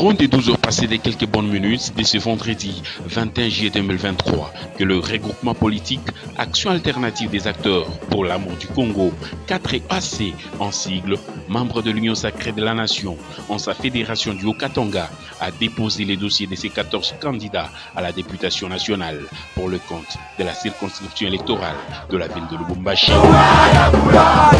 moins de 12 heures passées de quelques bonnes minutes de ce vendredi 21 juillet 2023 que le regroupement politique Action alternative des acteurs pour l'amour du Congo, 4AC en sigle, membre de l'Union sacrée de la nation, en sa fédération du Haut-Katanga, a déposé les dossiers de ses 14 candidats à la députation nationale pour le compte de la circonscription électorale de la ville de Lubumbashi.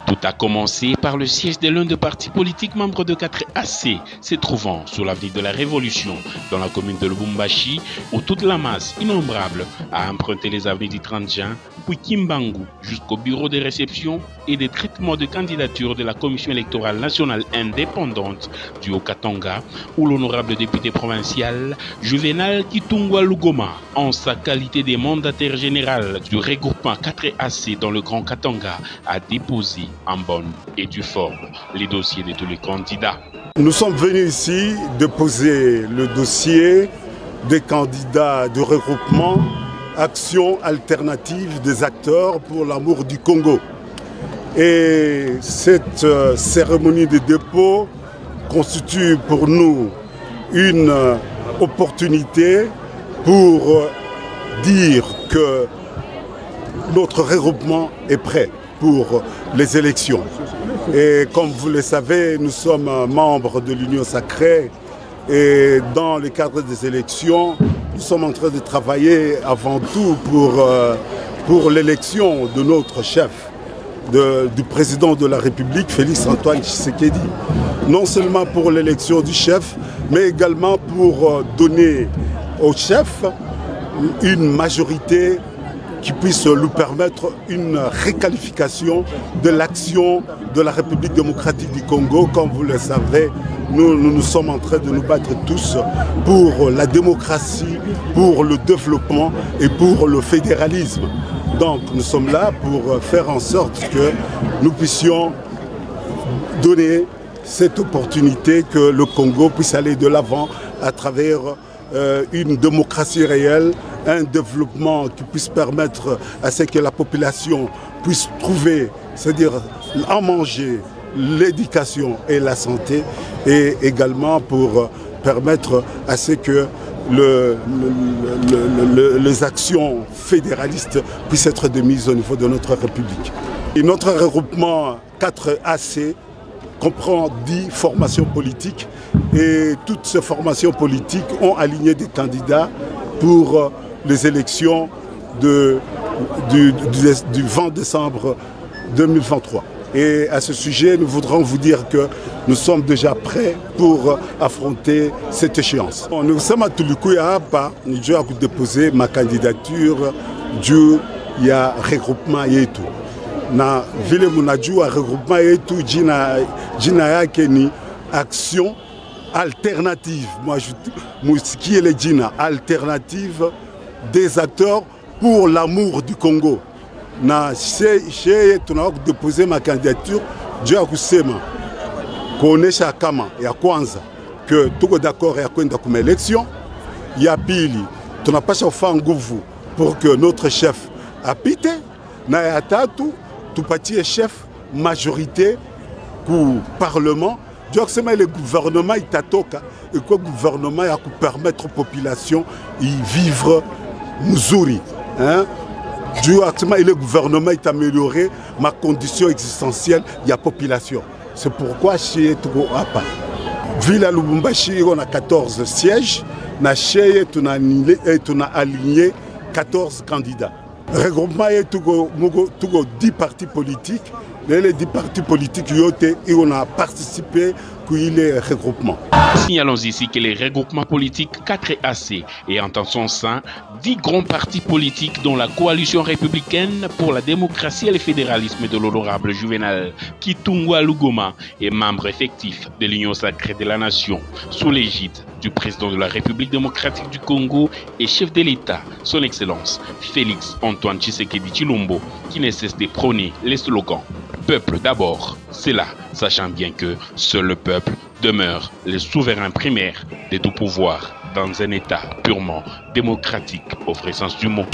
Tout a commencé par le siège de l'un des partis politiques membres de 4AC, se trouvant sur l'avenue de la Révolution, dans la commune de Lubumbashi, où toute la masse innombrable a emprunté les avenues du 30 juin, puis Kimbangu, jusqu'au bureau de réception et de traitement de candidature de la Commission électorale nationale indépendante du Haut-Katanga, où l'honorable député provincial Juvenal Kitungwa Lugoma, en sa qualité de mandataire général du regroupement 4AC dans le Grand Katanga, a déposé en bonne et due forme les dossiers de tous les candidats. Nous sommes venus ici déposer le dossier des candidats de regroupement Action alternative des acteurs pour l'amour du Congo. Et cette cérémonie de dépôt constitue pour nous une opportunité pour dire que notre regroupement est prêt pour les élections. Et comme vous le savez, nous sommes membres de l'Union sacrée et dans le cadre des élections, nous sommes en train de travailler avant tout pour l'élection de notre chef, du président de la République, Félix Antoine Tshisekedi. Non seulement pour l'élection du chef, mais également pour donner au chef une majorité qui puisse lui permettre une requalification de l'action de la République démocratique du Congo. Comme vous le savez, nous sommes en train de nous battre tous pour la démocratie, pour le développement et pour le fédéralisme. Donc nous sommes là pour faire en sorte que nous puissions donner cette opportunité que le Congo puisse aller de l'avant à travers une démocratie réelle, un développement qui puisse permettre à ce que la population puisse trouver, c'est-à-dire en manger, l'éducation et la santé, et également pour permettre à ce que les actions fédéralistes puissent être démises au niveau de notre République. Et notre regroupement 4AC comprend 10 formations politiques et toutes ces formations politiques ont aligné des candidats pour les élections du 20 décembre 2023. Et à ce sujet, nous voudrons vous dire que nous sommes déjà prêts pour affronter cette échéance. Nous sommes à Tulukuya, nous avons déposé ma candidature du regroupement Yetu. Na vile munajua regroupement Yetu jina yake ni Action alternative. Moi je qui est le jina alternative des acteurs pour l'amour du Congo. Na sheye tunaweza déposer ma candidature juu ya kusema kuonesha kama ya kwanza que tuko d'accord ya kwenda kuma election, ya pili tunapasha kufanya nguvu pour que notre chef apite, na ya tatu tupatie chef majorité ku parlement juu ya kusema ile gouvernement itatoka et que gouvernement ya kupermettre population y vivre mzuri, hein? Du actuellement, le gouvernement est amélioré ma condition existentielle de la population. C'est pourquoi chez Togo Apa, ville à Lubumbashi, on a 14 sièges. Na chez on a aligné 14 candidats. Regroupement est Togo 10 partis politiques. Les 10 partis politiques on a participé qu'il est regroupement. Signalons ici que les regroupements politiques 4AC et en son sein 10 grands partis politiques dont la coalition républicaine pour la démocratie et le fédéralisme de l'honorable Juvenal Kitungwa Lugoma est membre effectif de l'Union sacrée de la nation sous l'égide du président de la République démocratique du Congo et chef de l'État, son Excellence Félix Antoine Tshisekedi Tshilombo, qui ne cesse de prôner les slogans peuple d'abord, c'est là, sachant bien que seul le peuple demeure le souverain primaire de tout pouvoir dans un État purement démocratique au vrai sens du mot.